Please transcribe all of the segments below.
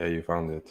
Yeah, you found it.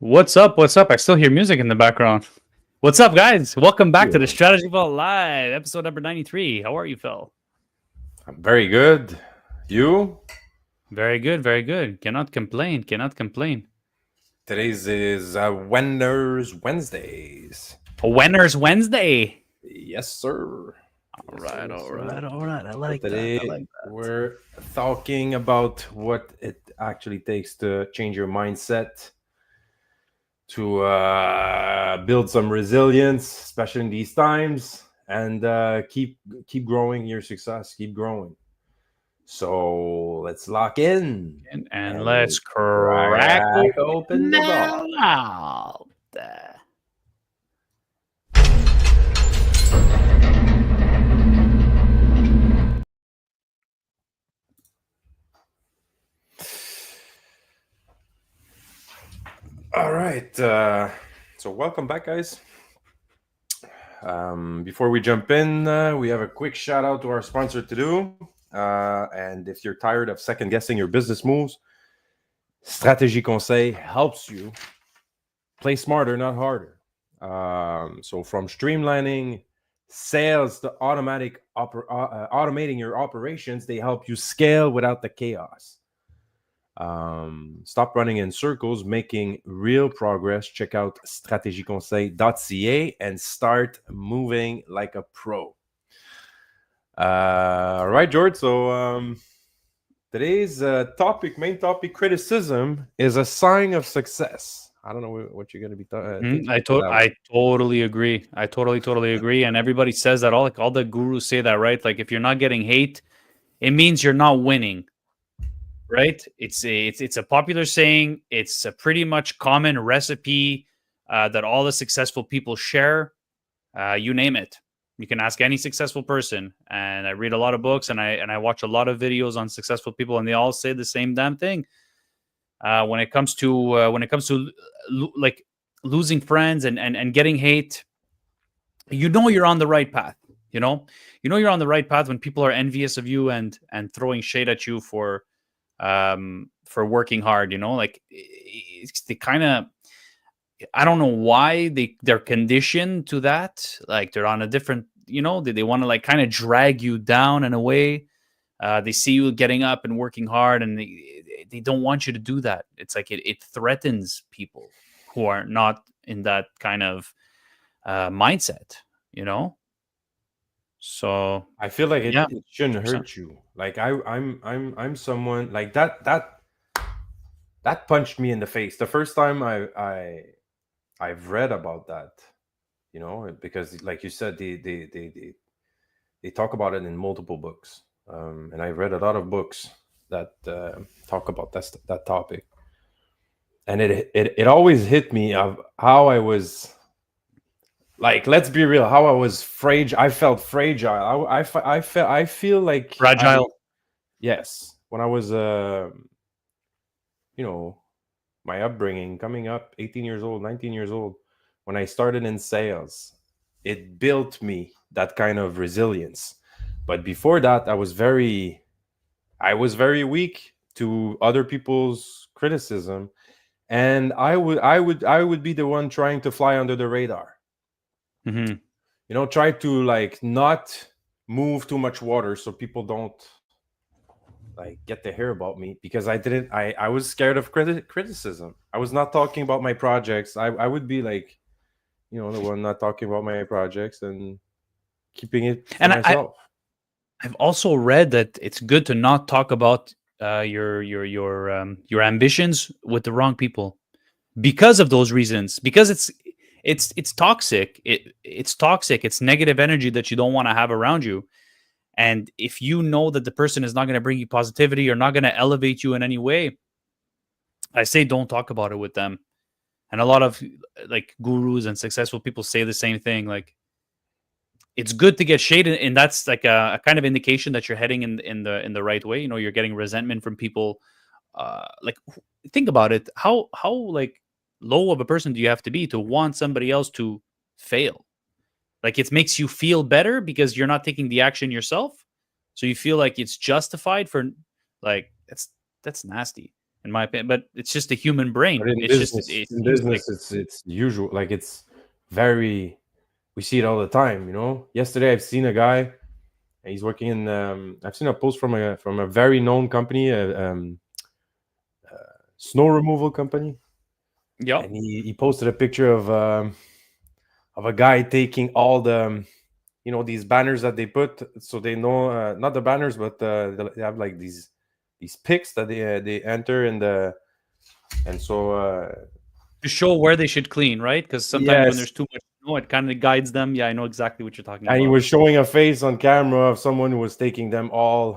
What's up? What's up? I still hear music in the background. What's up, guys? Welcome back to the Yeah. Strategy Vault Live, episode number 93. How are you, Phil? I'm very good. You? Very good, very good. Cannot complain, cannot complain. Today's is Winners Wednesdays. Winners Wednesday. Yes, sir. All right. I like Today that. we're talking about what it actually takes to change your mindset, to build some resilience, especially in these times, and keep growing your success. Keep growing. So let's lock in And let's crack crack open the vault. out. All right. So welcome back, guys. Before we jump in, we have a quick shout out to our sponsor to do. And if you're tired of second guessing your business moves, Stratégie Conseil helps you play smarter, not harder. So from streamlining sales to automating your operations, they help you scale without the chaos. Stop running in circles, making real progress. Check out stratégieconseil.ca and start moving like a pro. All right, George. So today's main topic, criticism is a sign of success. I don't know what you're going to be thinking. I totally agree. I totally agree. And everybody says that. All the gurus say that, right? Like if you're not getting hate, it means you're not winning. Right? It's a popular saying. It's a pretty much common recipe that all the successful people share. You name it. You can ask any successful person. And I read a lot of books and I watch a lot of videos on successful people, and they all say the same damn thing. When it comes to like losing friends and getting hate, you know you're on the right path. You know you're on the right path when people are envious of you and throwing shade at you for working hard. Like it's the kind of, I don't know why they're conditioned to that. Like they're on a different, they want to like kind of drag you down in a way. They see you getting up and working hard, and they don't want you to do that. It's like it threatens people who are not in that kind of mindset, So I feel like yeah, it shouldn't hurt you. Like I'm someone like that punched me in the face the first time I've read about that. Because like you said, they talk about it in multiple books, and I've read a lot of books that talk about that topic, and it always hit me of how I was, like, let's be real, how I was fragile. I felt fragile. I feel like fragile. Yes, when I was my upbringing, coming up 18 years old, 19 years old, when I started in sales, it built me that kind of resilience. But before that, I was very weak to other people's criticism, and I would be the one trying to fly under the radar. Mm-hmm. Try to like not move too much water so people don't like get to hear about me, because I didn't I was scared of criticism. I was not talking about my projects. I would be like, the one not talking about my projects and keeping it for And myself. I've also read that it's good to not talk about your ambitions with the wrong people because of those reasons. Because it's toxic. It's toxic. It's negative energy that you don't want to have around you. And if you know that the person is not going to bring you positivity or not going to elevate you in any way, I say don't talk about it with them. And a lot of like gurus and successful people say the same thing. Like it's good to get shade, and that's like a kind of indication that you're heading in the right way. You're getting resentment from people. Like think about it. How like low of a person do you have to be to want somebody else to fail? Like it makes you feel better because you're not taking the action yourself. So you feel like it's justified for like that's nasty in my opinion. But it's just a human But brain. in It's just business, it seems like it's usual. Like it's very, we see it all the time. Yesterday I've seen a guy, and he's working in. I've seen a post from a very known company, snow removal company, yep. and he posted a picture of a guy taking all the these banners that they put, so they know, not the banners, but they have like these pics that they enter in the, and so To show where they should clean, right? Because sometimes when yes. there's too much snow, it kind of guides them. Yeah, I know exactly what you're talking And he about. was showing a face on camera of someone who was taking them uh,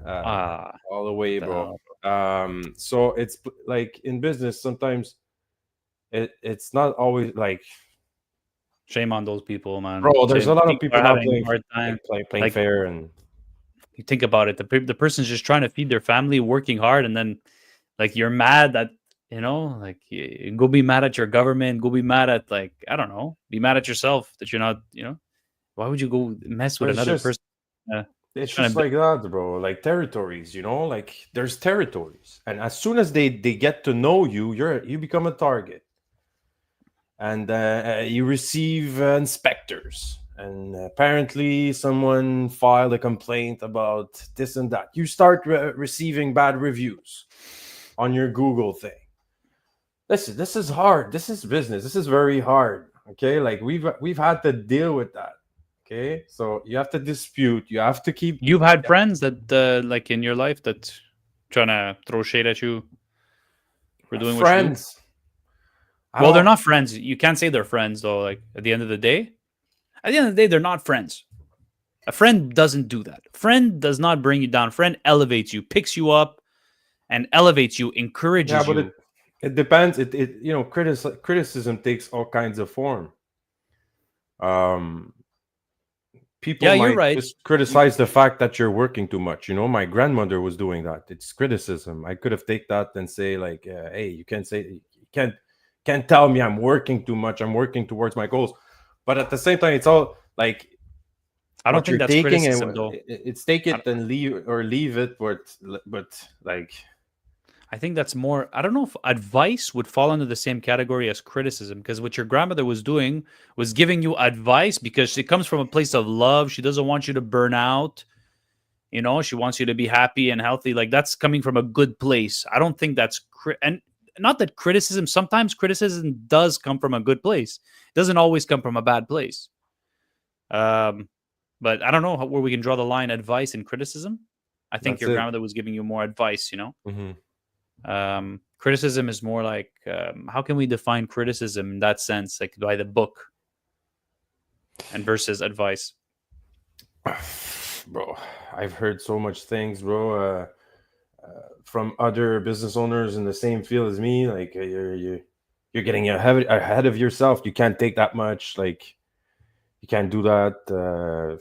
Ah, all away, the bro. hell. So it's like in business, sometimes it's not always like, Shame on those people, man. bro. There's a Shame. lot of People people are not having a hard time. playing Like fair, and you think about it, the person's just trying to feed their family, working hard, and then like you're mad that like go be mad at your government, go be mad at like I don't know, be mad at yourself that you're not. Why would you go mess with but it's another just person? Uh, it's trying just to. like that, bro. Like territories, like there's territories, and as soon as they get to know you, you become a target, and you receive inspectors, and apparently someone filed a complaint about this and that. You start receiving bad reviews on your Google thing. Listen, this is hard. This is business. This is very hard. Okay, like we've had to deal with that. Okay, so you have to dispute. You have to keep You've had friends that like in your life that trying to throw shade at you for doing what you do. friends. I Well, they're don't. not friends. You can't say they're friends though. Like at the end of the day, they're not friends. A friend doesn't do that. Friend does not bring you down. Friend elevates you, picks you up, and elevates you, Yeah, encourages but you. it depends. Criticism takes all kinds of form. Um, People Yeah, you're might right. just You, criticize the fact that you're working too much. My grandmother was doing that. It's criticism. I could have take that and say like, "Hey, you can't tell me I'm working too much. I'm working towards my goals." But at the same time, it's all like I don't what think you're that's taking, and criticism though. it's take I, it and leave it. But like, I think that's more. I don't know if advice would fall under the same category as criticism because what your grandmother was doing was giving you advice because she comes from a place of love. She doesn't want you to burn out. She wants you to be happy and healthy. Like that's coming from a good place. I don't think that's and not that criticism. Sometimes criticism does come from a good place. It doesn't always come from a bad place. Um, but I don't know where we can draw the line advice and criticism. I think that's your it. grandmother was giving you more advice. Hmm. Criticism is more like how can we define criticism in that sense, like by the book and versus advice. Bro, I've heard so much things, bro. From other business owners in the same field as me. Like you're getting ahead of yourself. You can't take that much. Like you can't do that.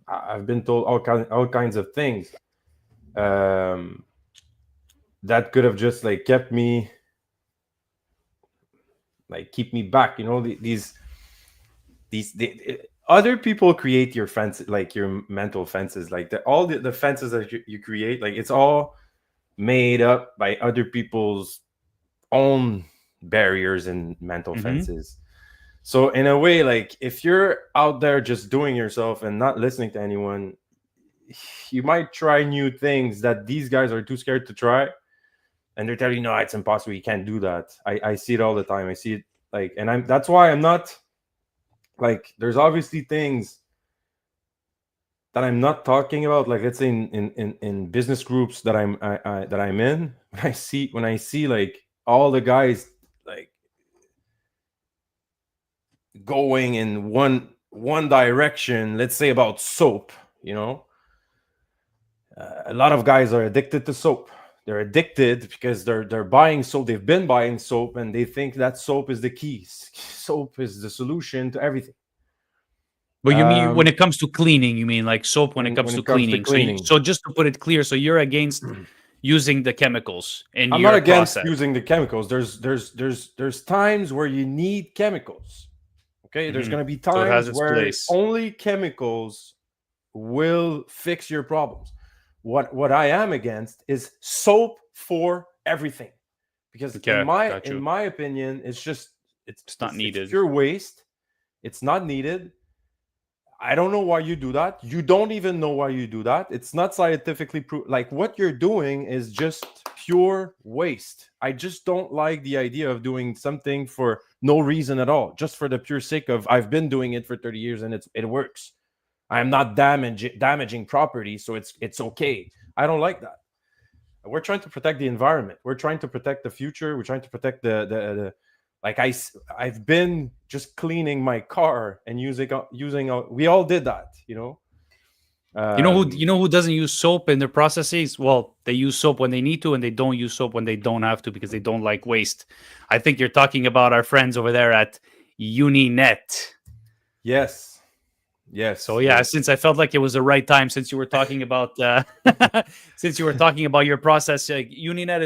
I've been told all kinds of things um, that could have just like kept me, like keep me back. Other people create your fence, like your mental fences, like all the fences that you create. Like it's all made up by other people's own barriers and mental Hmm. fences. So in a way, like if you're out there just doing yourself and not listening to anyone, you might try new things that these guys are too scared to try, and they're telling you, no, it's impossible, you can't do that. I see it all the time. I see it, like, and I'm that's why I'm not, like, there's obviously things that I'm not talking about. Like, let's say in business groups that that I'm in, when I see like all the guys like going in one direction, let's say about soap, you know, a lot of guys are addicted to soap. They're addicted because they're buying soap. They've been buying soap, and they think that soap is the key. Soap is the solution to everything. But you mean when it comes to cleaning, you mean like soap when it comes When to it comes to cleaning. So cleaning, so just to put it clear, so you're against using the chemicals in I'm not your against process. using the chemicals. There's times where you need chemicals. Okay, there's Mhm. going to be So it has times its where place. only chemicals will fix your problems. What I am against is soap for everything, because Okay, got in you. my opinion, it's just It's not it's needed. pure waste. It's not needed. I don't know why you do that. You don't even know why you do that. It's not scientifically proved. Like, what you're doing is just pure waste. I just don't like the idea of doing something for no reason at all, just for the pure sake of I've been doing it for 30 years and it works. I'm not damaging property, so it's okay. I don't like that. We're trying to protect the environment. We're trying to protect the future. We're trying to protect the like I've been just cleaning my car and using we all did that, you know. You know who doesn't use soap in their processes? Well, they use soap when they need to, and they don't use soap when they don't have to because they don't like waste. I think you're talking about our friends over there at Uninet. Yes, So yes, yeah, yes. since I felt like it was the right time, since you were talking about since you were talking about your process, Uninet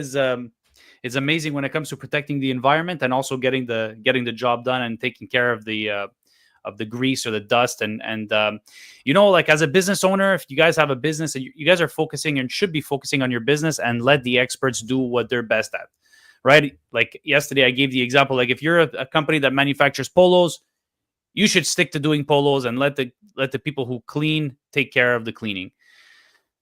is amazing when it comes to protecting the environment and also getting the job done and taking care of the grease or the dust and you know, like as a business owner, if you guys have a business and you guys are focusing and should be focusing on your business and let the experts do what they're best at, right? Like yesterday I gave the example, like if you're a company that manufactures polos, you should stick to doing polos and let the people who clean take care of the cleaning.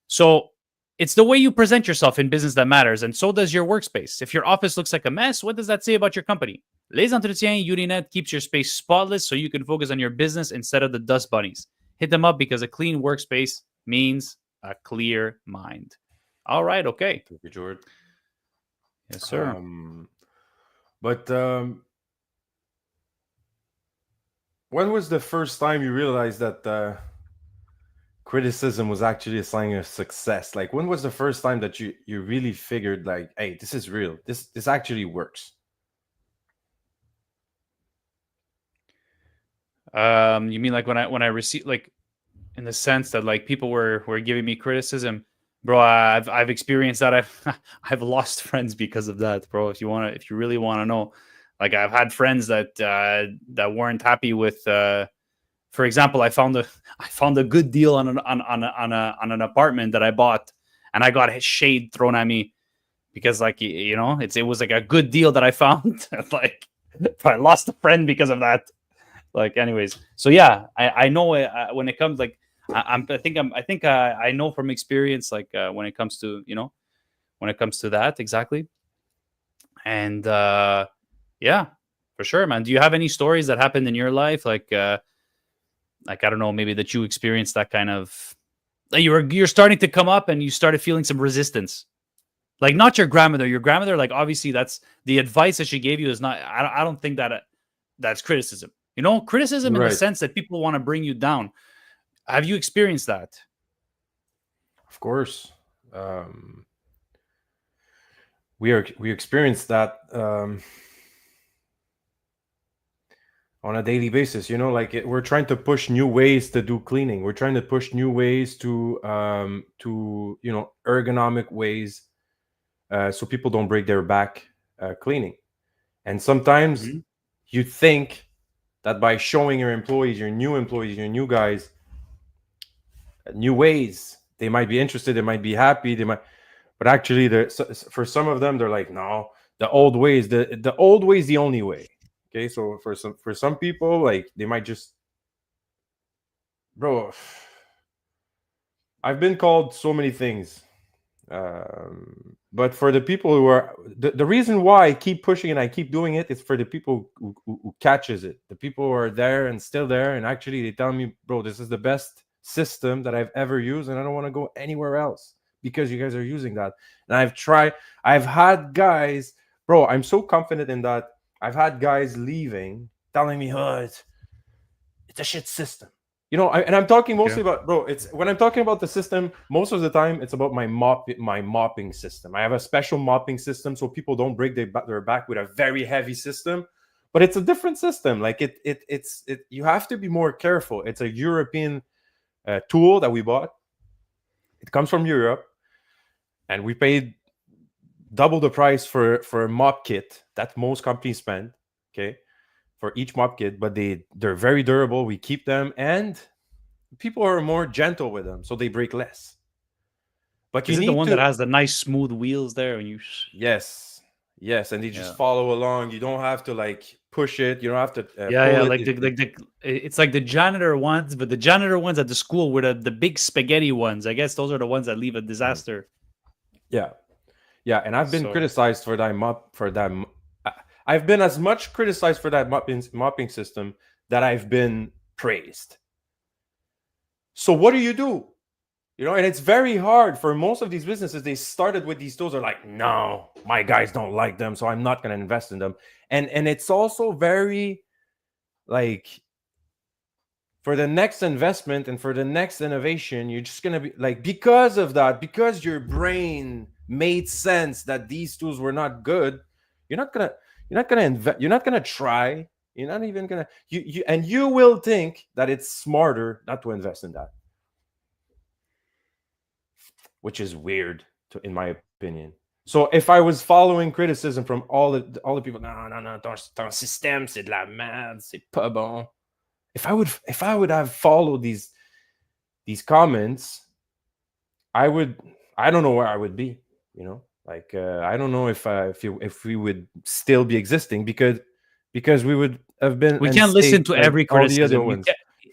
So it's the way you present yourself in business that matters, and so does your workspace. If your office looks like a mess, what does that say about your company? Les Entretiens Uninet keeps your space spotless so you can focus on your business instead of the dust bunnies. Hit them up because a clean workspace means a clear mind. All right, okay. Thank you, George. Yes, sir. Um, but when was the first time you realized that criticism was actually a sign of success? Like, when was the first time that you really figured like, hey, this is real. This actually works. You mean like when I receive, like, in the sense that like people were giving me criticism, bro? I've experienced that. I've I've lost friends because of that, bro. If you really want to know, like I've had friends that weren't happy with. For example, I found a good deal on an apartment that I bought, and I got shade thrown at me because, like, you know, it was like a good deal that I found. Like, I lost a friend because of that. Like, anyways, so yeah, I know when it comes, like, I think I know from experience, like, when it comes to, you know, when it comes to that exactly. And yeah, for sure, man. Do you have any stories that happened in your life, like, I don't know, maybe that you experienced that kind of, like, you're starting to come up and you started feeling some resistance, like not your grandmother. Your grandmother, like, obviously that's the advice that she gave you is not. I don't think that that's criticism. You know, criticism in the Right. sense that people want to bring you down. Have you experienced that? Of course. Um, we experience that on a daily basis. You know, like we're trying to push new ways to do cleaning. We're trying to push new ways to you know, ergonomic ways, so people don't break their back cleaning. And sometimes Mhm. you think that by showing your new employees, your new guys, new ways, they might be interested, they might be happy, they might. But actually, for some of them, they're like, no, the old way is the only way. Okay, so for some people, like they might just, bro. I've been called so many things, but for the people who are the reason why I keep pushing and I keep doing it is for the people who catches it, the people who are there and still there, and actually they tell me, bro, this is the best system that I've ever used, and I don't want to go anywhere else because you guys are using that. And I've had guys, bro, I'm so confident in that. I've had guys leaving telling me, oh, it's a shit system. And I'm talking mostly Okay. about, bro. It's when I'm talking about the system, most of the time it's about my mopping system. I have a special mopping system so people don't break their back with a very heavy system, but it's a different system. Like it you have to be more careful. It's a European tool that we bought. It comes from Europe, and we paid double the price for a mop kit that most companies spend. Okay, for each mop kit, but they're very durable. We keep them, and people are more gentle with them, so they break less. But you Is it the need one that to, has the nice smooth wheels there? And you, yes, yes, and they just yeah, follow along. You don't have to like push it. You don't have to yeah, pull yeah. it. Like it's like the janitor ones, but the janitor ones at the school were the big spaghetti ones. I guess those are the ones that leave a Mhm. disaster. Yeah, yeah. And I've been So criticized for that mop for that. I've been as much criticized for that mopping system that I've been praised. So what do? And it's very hard for most of these businesses. They started with these tools. Are like, no, my guys don't like them, so I'm not going to invest in them. And it's also very like for the next investment and for the next innovation, you're just going to be like, because of that, because your brain made sense that these tools were not good, you're not gonna you're not gonna invest. You're not gonna try. You're not even gonna you will think that it's smarter not to invest in that, which is weird in my opinion. So if I was following criticism from all the people, no, no, no, ton système c'est de la merde, c'est pas bon. If I would have followed these comments, I don't know where I would be. Like I don't know if we would still be existing because we would have been we and can't stayed listen to like every all the other criticism. ones.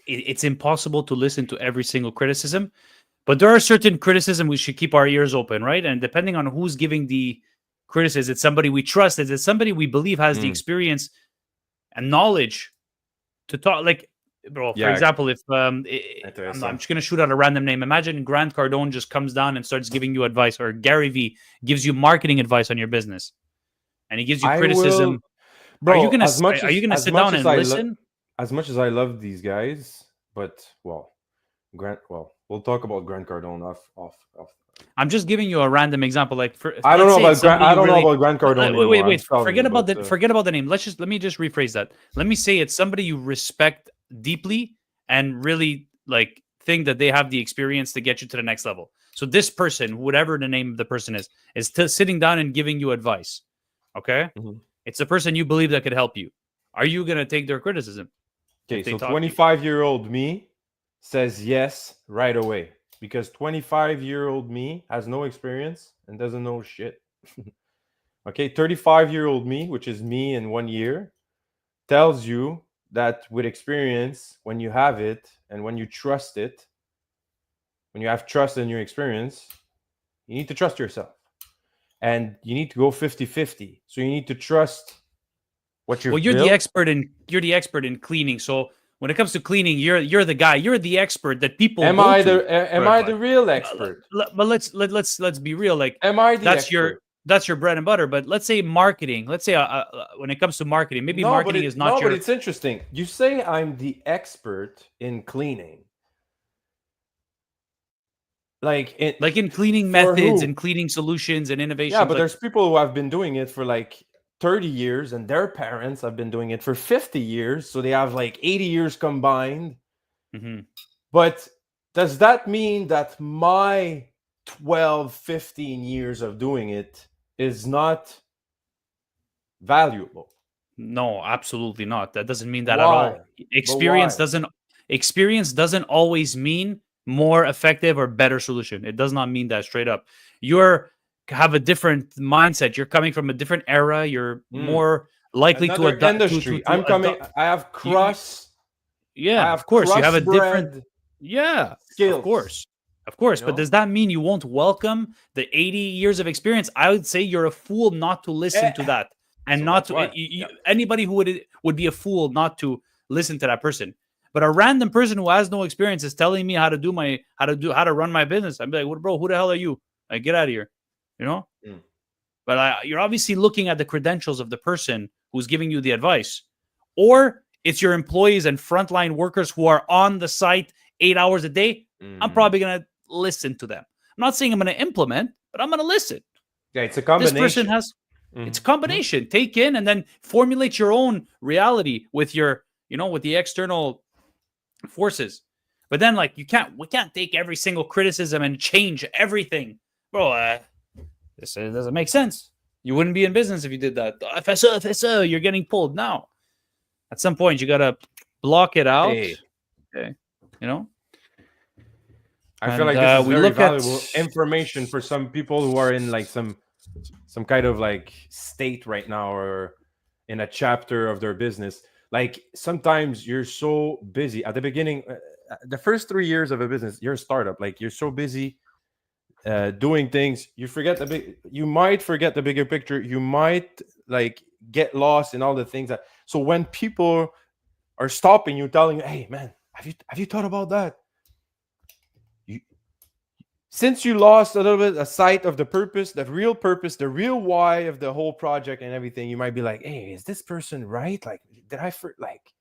It's impossible to listen to every single criticism. But there are certain criticism we should keep our ears open, right? And depending on who's giving the criticism, it's somebody we trust, is it somebody we believe has the Mm, experience and knowledge to talk. Like, bro, for yeah, example, if I'm intéressant. just gonna shoot out a random name. Imagine Grant Cardone just comes down and starts giving you advice, or Gary Vee gives you marketing advice on your business, and he gives you I will, criticism. bro. Are you gonna sit down and listen? As much as I love these guys, but we'll talk about Grant Cardone off. I'm just giving you a random example. Like, for I don't let's know say it's about somebody I you don't know really about Grant Cardone wait, anymore. wait, I'm wait. telling you, but Forget about the name. Let me just rephrase that. Let me say it's somebody you respect deeply and really like think that they have the experience to get you to the next level. So this person, whatever the name of the person is sitting down and giving you advice. Okay, mhm. it's the person you believe that could help you. Are you gonna take their criticism Okay, if they so talk to you? 25-year-old me says yes right away because 25-year-old me has no experience and doesn't know shit. Okay, 35-year-old me, which is me in 1 year, tells you that with experience, when you have it and when you trust it, when you have trust in your experience, you need to trust yourself. And you need to go 50-50. So you need to trust what Well, you've built. you're the expert in cleaning. So when it comes to cleaning, you're the guy. You're the expert that people Am go I to the for am I advice. the real But, expert? but let's be real. Like Am I the that's your expert? that's your bread and butter. But let's say marketing. Let's say when it comes to marketing, maybe No, marketing is not but your it's interesting. You say I'm the expert in cleaning. Like it like in cleaning for methods who? and cleaning solutions and Yeah, innovations. but Like, there's people who have been doing it for like 30 years and their parents have been doing it for 50 years, so they have like 80 years combined. mhm. But does that mean that my 12, 15 years of doing it is not valuable? No, absolutely not. That doesn't mean that at Why? all. But why? Experience doesn't always mean more effective or better solution. It does not mean that straight up. You're have a different mindset. You're coming from a different era. You're Hmm. more likely to Another adapt industry. to I'm coming. adopt. I have You, cross. I yeah, of have course, you have a different. crossbred Yeah, of skills. course. Of course, You but know. does that mean you won't welcome the 80 years of experience? I would say you're a fool not to listen Eh, to that and so not that's to why. Yeah. anybody who would be a fool not to listen to that person. But a random person who has no experience is telling me how to run my business. I'd be like, "What, bro? Who the hell are you? Like, get out of here," you know. Mm. But you're obviously looking at the credentials of the person who's giving you the advice, or it's your employees and frontline workers who are on the site 8 hours a day. I'm Mm. probably gonna listen to them. I'm not saying I'm gonna implement, but I'm gonna listen. Yeah, it's a This person combination. has. It's a Mm-hmm. combination. Take in and then formulate your own reality with your, with the external forces. But then, like, we can't take every single criticism and change everything, bro. This doesn't make sense. You wouldn't be in business if you did that. FSO, you're getting pulled now. At some point, you gotta block it out. Hey, Okay, you know. I feel And like this is we very look at. valuable information for some people who are in like some kind of like state right now, or in a chapter of their business. Like sometimes you're so busy at the beginning, the first 3 years of a business, you're a startup. Like you're so busy doing things, you might forget the bigger picture. You might like get lost in all the things that. So when people are stopping you, telling you, "Hey, man, have you thought about that?" You, since you lost a little bit a sight of the purpose, the real why of the whole project and everything, you might be like, "Hey, is this person right? Like, like,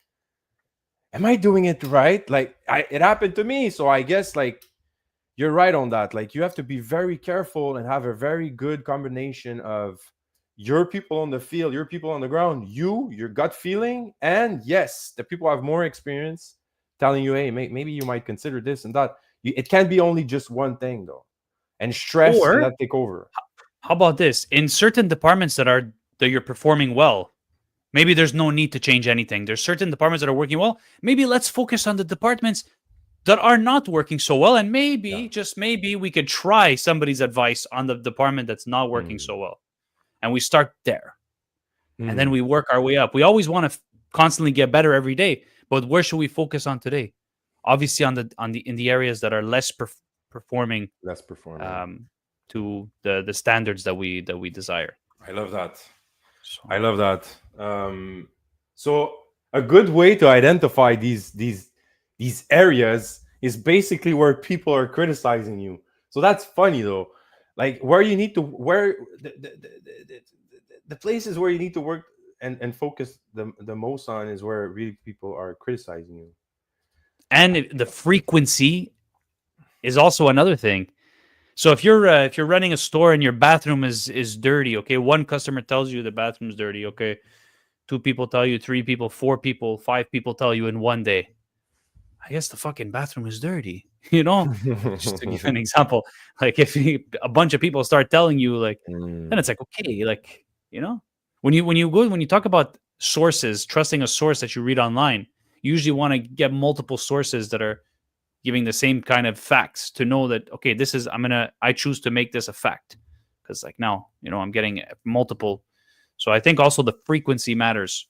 am I doing it right?" Like, it happened to me, so I guess like you're right on that. Like, you have to be very careful and have a very good combination of your people on the field, your people on the ground, your gut feeling, and yes, the people who have more experience telling you, "Hey, maybe you might consider this and that." It can't be only just one thing though, and stress Or cannot take over. how about this? In certain departments that you're performing well, maybe there's no need to change anything. There's certain departments that are working well. Maybe let's focus on the departments that are not working so well, and Yeah. maybe, just maybe, we could try somebody's advice on the department that's not working Mm. so well, and we start there, and then Mm. we work our way up. We always want to constantly get better every day, but where should we focus on today? Obviously, on the in the areas that are less performing Less performing. um, to the standards that we desire. I love that. So, I love that. So a good way to identify these areas is basically where people are criticizing you. So that's funny though. Like where you need to where the places where you need to work and focus the most on is where really people are criticizing you. and the frequency is also another thing. So if you're running a store and your bathroom is dirty, okay, one customer tells you the bathroom's dirty, okay, two people tell you, three people, four people, five people tell you in one day. I guess the fucking bathroom is dirty, you know. Just to give an example, like if a bunch of people start telling you, like, then Mm, it's like, okay, like, you know, when you talk about sources, trusting a source that you read online, you usually want to get multiple sources that are giving the same kind of facts to know that, okay, this is I choose to make this a fact, because like now, I'm getting multiple. So I think also the frequency matters,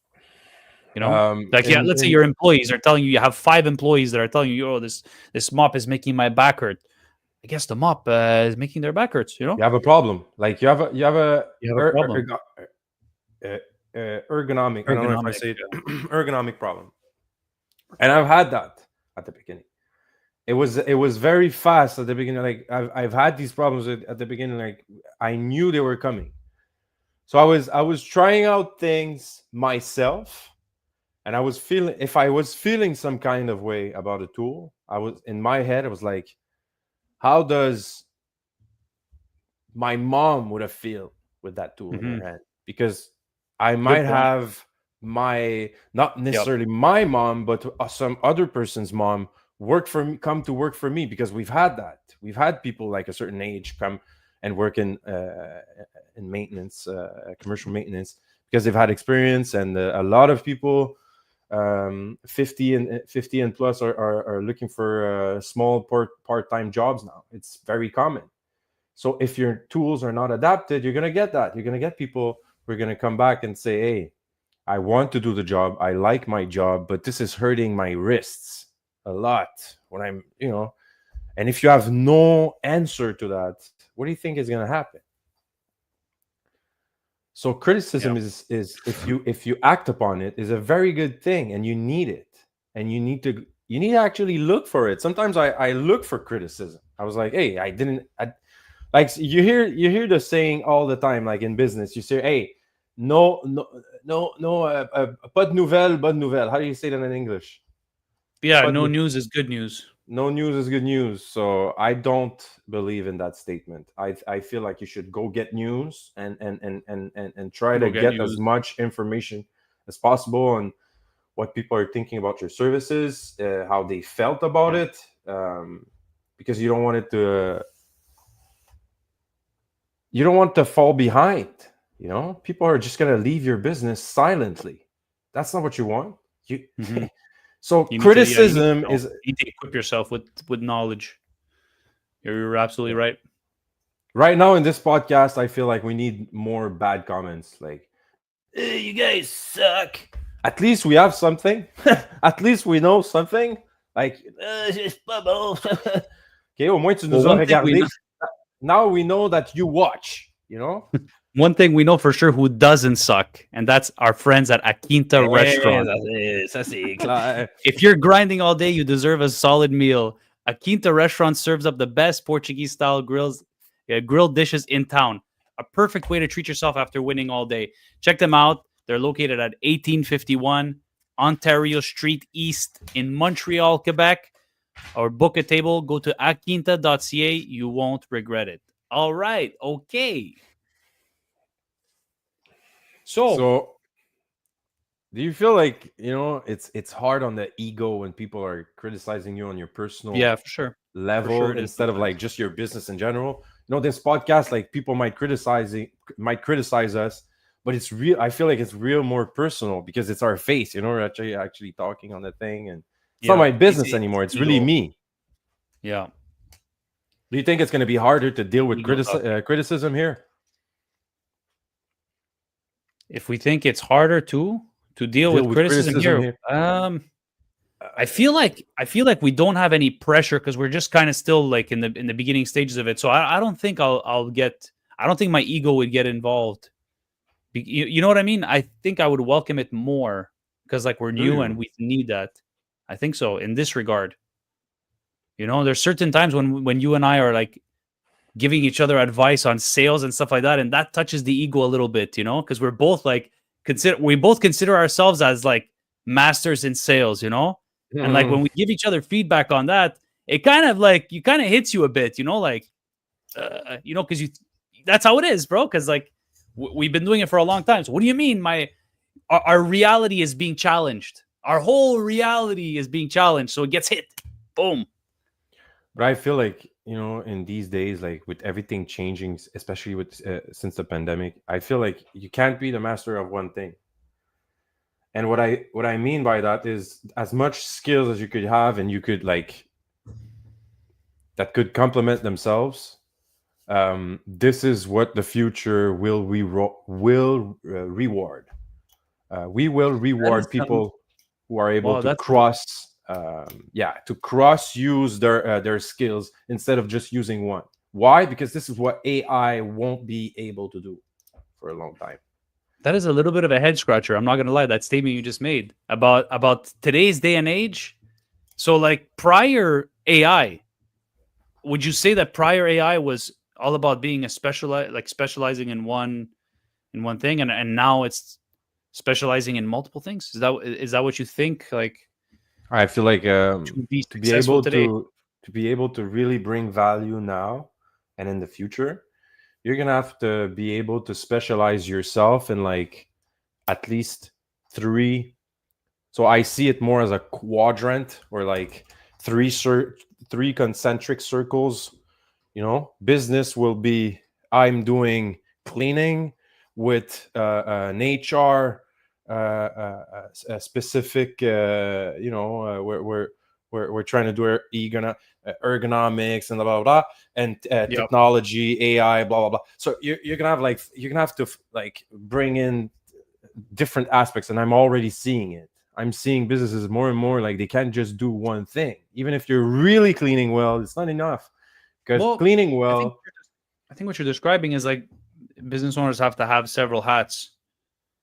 like, yeah, let's say in your employees are telling you, you have five employees that are telling you, oh, this mop is making my back hurt. I guess the mop is making their back hurts. you have a problem. Like you have a You have a problem. uh, ergonomic. I don't know if I Ergonomic. say it, ergonomic problem. And I've had that at the beginning. It was very fast at the beginning. Like I've had these problems at the beginning. Like I knew they were coming, so I was trying out things myself, and I was feeling if I was feeling some kind of way about a tool, I was in my head. I was like, how does my mom would have feel with that tool in her Hmm. hand? Because I Good might point. have my not Yep. necessarily my mom, but some other person's mom work for me, come to work for me, because we've had that. We've had people like a certain age come and work in maintenance, commercial maintenance, because they've had experience, and a lot of people 50 and plus are looking for small part-time jobs now. It's very common. So if your tools are not adapted, you're going to get that. You're going to get people who are going to come back and say, "Hey, I want to do the job. I like my job, but this is hurting my wrists a lot when I'm, and if you have no answer to that, what do you think is going to happen? So Yeah. criticism is if you act upon it is a very good thing, and you need it, and you need to actually look for it. Sometimes I look for criticism. I was like, hey, like you hear the saying all the time, like in business, you say, hey, no no no pas de nouvelle, bonne nouvelle. How do you say that in English? Yeah, Pas no de, news is good news. no news is good news. So I don't believe in that statement. I feel like you should go get news and try to Go get get as news. much information as possible on what people are thinking about your services, how they felt about it, because you don't want to fall behind. People are just gonna leave your business silently. That's not what you want. You Hmm. so You need to, yeah, you need to criticism know. is You need to equip yourself with knowledge. You're absolutely right. right now in this podcast. I feel like we need more bad comments, like, "Eh, you guys suck." At least we have something. At least we know something. Like, c'est pas bon." Okay, au moins tu Well, nous as regardé. Now we know that you watch. one thing we know for sure who doesn't suck, and that's our friends at Aquinta Eh, Restaurant. ça c'est clair. If you're grinding all day, you deserve a solid meal. A Quinta restaurant serves up the best Portuguese style grilled dishes in town. A perfect way to treat yourself after winning all day. Check them out. They're located at 1851 Ontario Street East in Montreal, Quebec. Or book a table, go to aquinta.ca. You won't regret it. All right. Okay. So, So, do you feel like it's hard on the ego when people are criticizing you on your personal yeah, for sure. For sure level it is instead of sometimes. like just your business in general? This podcast, like, people might criticize us, but it's real. I feel like it's real more personal because it's our face. We're actually talking on the thing, and it's not Yeah. my business It's anymore. It's really ego. me. Yeah. Do you think it's going to be harder to deal with Ego talking. criticism here? If we think it's harder to deal Deal with with criticism criticism here, here. I feel like we don't have any pressure because we're just kind of still like in the beginning stages of it. So I don't think I'll get. I don't think my ego would get involved. You know what I mean? I think I would welcome it more because like we're Do new and you? we need that. I think so in this regard. There's certain times when you and I are like giving each other advice on sales and stuff like that, and that touches the ego a little bit, because we're both like we both consider ourselves as like masters in sales, and like when we give each other feedback on that, it kind of like you kind of hits you a bit, like because that's how it is, bro. Because like we've been doing it for a long time. So what do you mean our reality is being challenged? Our whole reality is being challenged, so it gets hit. Boom. But I feel like, in these days, like with everything changing, especially with since the pandemic, I feel like you can't be the master of one thing. And what I mean by that is, as much skills as you could have, and you could like that could complement themselves. This is what the future will reward. We will That is reward people who are able well, to that's cross use their skills instead of just using one. Why? Because this is what AI won't be able to do for a long time. That is a little bit of a head scratcher. I'm not gonna lie. That statement you just made about today's day and age. So, like prior AI, would you say that prior AI was all about being specializing in one thing, and now it's specializing in multiple things? Is that what you think? Like I feel like to be to be successful able today? to really bring value now and in the future, you're gonna have to be able to specialize yourself in like at least three. So I see it more as a quadrant, or like three concentric circles. Business will be, I'm doing cleaning with an HR, a specific, we're trying to do ergonomics and blah blah blah, and Yep. technology, AI, blah blah blah. So you're gonna have to like bring in different aspects, and I'm already seeing it. I'm seeing businesses more and more like they can't just do one thing. Even if you're really cleaning well, it's not enough, because Well, cleaning I think well, I think what you're describing is like business owners have to have several hats,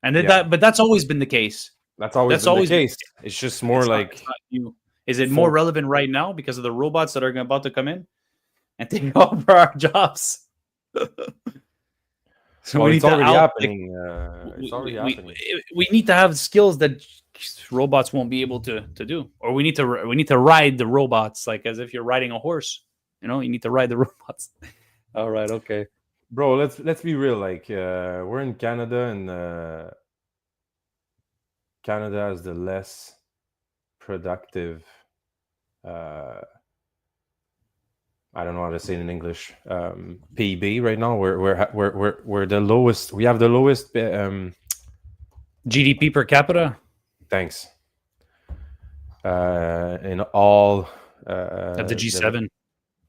and yeah, but that's always been the case. that's always That's been the always been case. the case. It's just more It's like not new. Is it more for relevant right now because of the robots that are about to come in and take over our jobs? So well, we it's need to already out like happening. It's already happening. we need to have skills that robots won't be able to do, or we need to ride the robots like as if you're riding a horse. You know, you need to ride the robots. All right, okay. Bro, let's be real. Like we're in Canada, and Canada has the less productive. Uh, I don't know how to say it in English. PB right now. We're the lowest. We have the lowest. GDP per capita Thanks. In all. of the G7.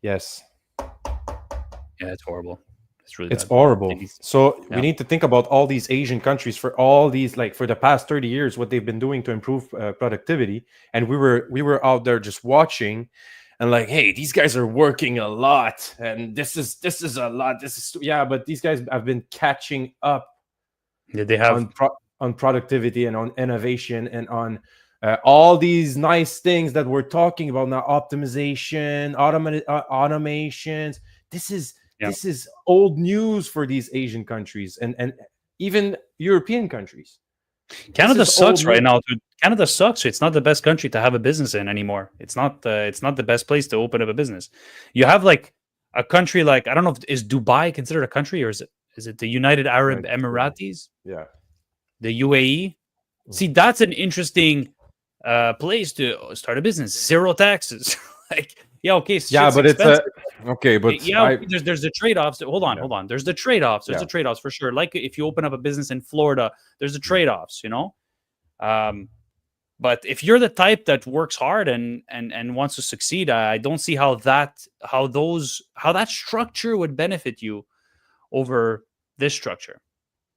Yes. Yeah, it's horrible. It's really It's bad. horrible. So we Yeah. need to think about all these Asian countries, for all these, like, for the past 30 years, what they've been doing to improve productivity. And we were out there just watching, and like, hey, these guys are working a lot, and this is a lot. This is, yeah, but these guys have been catching up Did they have? on productivity and on innovation and on all these nice things that we're talking about now: optimization, automations. This is Yeah. this is old news for these Asian countries, and even European countries. Canada This is old sucks right news. now, dude. Canada sucks. It's not the best country to have a business in anymore. It's not the best place to open up a business. You have like a country like I don't know if is Dubai considered a country or is it the United Arab Right. Emiratis, Yeah. the UAE? See, Mhm. that's an interesting place to start a business. Zero taxes. Like, yeah, okay, Yeah, shit's but it's a expensive. okay, but Yeah, I okay, there's the trade-offs. Hold on, yeah, hold on. There's the trade-offs. There's yeah. the trade-offs for sure. Like if you open up a business in Florida, there's the Mhm. trade-offs, you know? Um, but if you're the type that works hard and wants to succeed, I don't see how that structure would benefit you over this structure.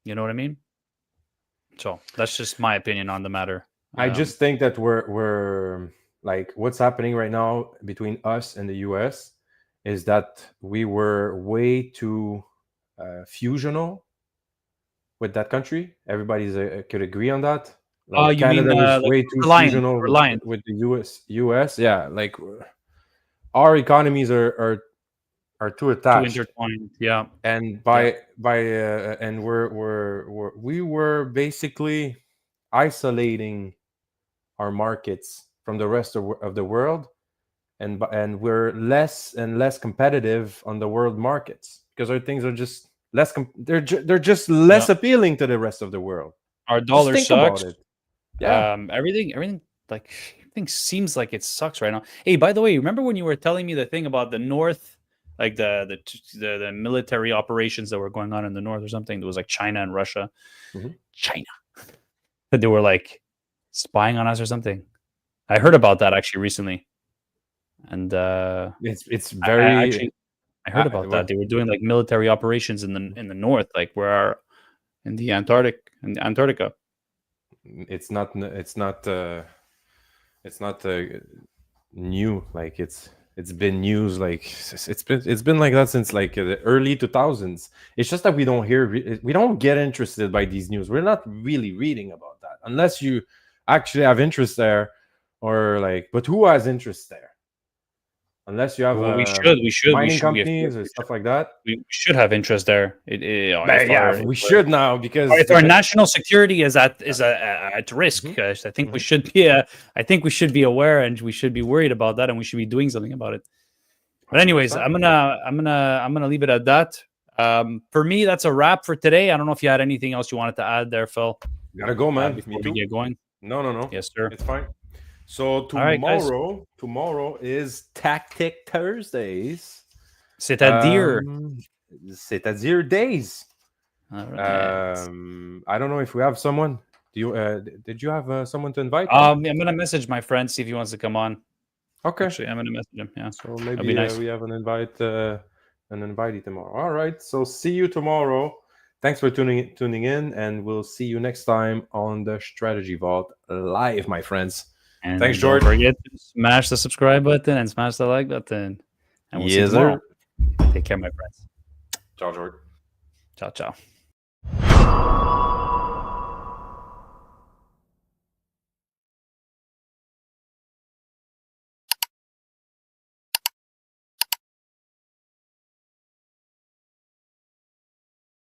You know what I mean? So that's just my opinion on the matter. I just think that we're like, what's happening right now between us and the US is that we were way too fusional with that country. Everybody's could agree on that. Like You mean Canada was like way too reliant, fusional reliant, with the US. Yeah, like our economies are too too attached, intertwined? Yeah, and yeah, and we were basically isolating our markets from the rest of the world, and we're less and less competitive on the world markets because our things are just they're just yeah. less appealing to the rest of the world. Our Just dollar think about sucks. it. Yeah. Everything like everything seems like it sucks right now. Hey, by the way, remember when you were telling me the thing about the North, like the military operations that were going on in the North or something? There was like China and Russia. Mhm. China. That they were like spying on us or something. I heard about that actually recently, and It's I very actually I heard about that. well, They were doing like military operations in the North, like where our in the Antarctica. it's not new. Like it's been news, like it's been like that since like the early 2000s. It's just that we don't get interested by these news. We're not really reading about that unless you actually have interest there, or like, but who has interest there unless you have Well, mining companies or stuff like that. we should have interest there. But yeah, we should now, because If our national security is at risk, Mhm, I think we mhm. should be. I think we should be aware and we should be worried about that, and we should be doing something about it. But anyways, 100%. I'm gonna leave it at that. For me, that's a wrap for today. I don't know if you had anything else you wanted to add there, Phil, Gotta go, man. Me before we too. get going. No, no, no. Yes, sir. It's fine. So All right, guys. tomorrow is Tactic Thursdays. C'est-à-dire. C'est-à-dire days. All right. I don't know if we have someone. Did you have someone to invite? I'm gonna message my friend, see if he wants to come on. Okay. Actually, I'm gonna message him. Yeah, So that'd maybe be nice. we have an invitee tomorrow. All right. So see you tomorrow. Thanks for tuning in, and we'll see you next time on the Strategy Vault live, my friends. And Thanks, don't George. forget to smash the subscribe button and smash the like button. And we'll see you Yes, tomorrow. sir. Take care, my friends. Ciao, George. Ciao, ciao.